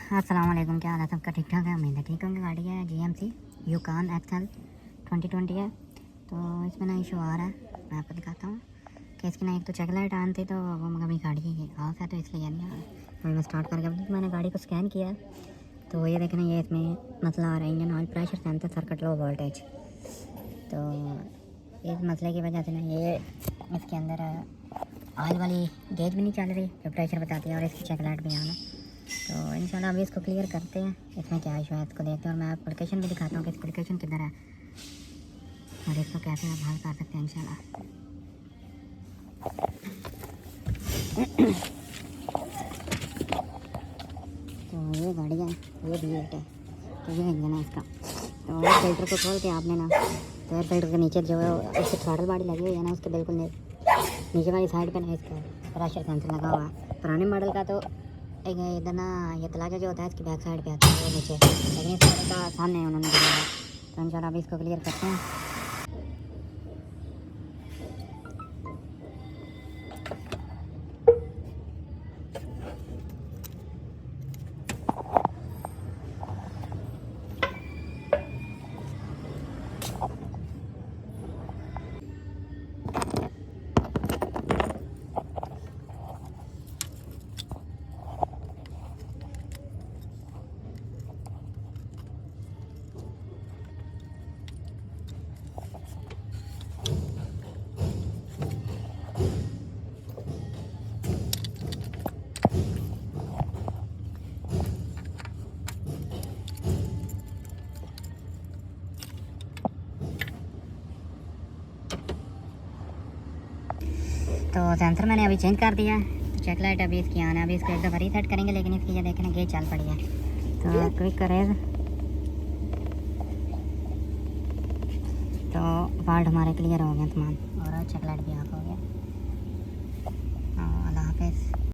अस्सलाम वालेकुम, क्या हाल है सबका? ठीक ठाक है, उम्मीद है ठीक होंगे। गाड़ी है GMC यूकान XL 2020 है। तो इसमें ना इशू आ रहा है, मैं आपको दिखाता हूँ कि इसकी ना एक तो चेक लाइट ऑन थी, तो वो कभी गाड़ी ऑफ है तो इसलिए नहीं आ रहा। अभी मैं स्टार्ट करके अभी मैंने गाड़ी को स्कैन किया तो ये देखें, ये इसमें मसला आ रहा है, engine oil pressure sensor circuit low voltage. तो इस मसले की वजह से ना ये इसके अंदर ऑयल वाली गेज भी नहीं चल रही जो प्रेशर बताती है, और इसकी चेक लाइट भी ऑन है। तो इंशाल्लाह अभी इसको क्लियर करते हैं, इसमें क्या इशू है इसको देखते हैं, और मैं आपको लोकेशन भी दिखाता हूँ कि इसकी लोकेशन किधर है और इसको कैसे आप हल कर सकते हैं इंशाल्लाह। तो ये गाड़ी है, ये V8 है, तो ये इंजन है इसका। तो एयर फिल्टर को खोल के आपने ना, तो एयर फिल्टर के नीचे जो है इसकी थ्रॉटल बॉडी लगी हुई है ना, उसके बिल्कुल नीचे वाली साइड पे ना इसका प्रेशर सेंसर लगा हुआ है। पुराने मॉडल का तो एक इधर ना ये तलाजा जो होता है इसकी बैक साइड पे आता है वो नीचे, लेकिन इस मॉडल का सामने उन्होंने दिया है। तो इंशाल्लाह अभी इसको क्लियर करते हैं। तो सेंसर मैंने अभी चेंज कर दिया है, तो चेक लाइट अभी इसकी आना है। अभी इसको एक दफ़ा रीसेट करेंगे, लेकिन इसकी ये देखें गेज चल पड़ी है। तो क्विक करें तो फॉल्ट हमारे क्लियर हो गए तमाम, और चेक लाइट भी ऑफ हो गया। अल्लाह हाफिज़।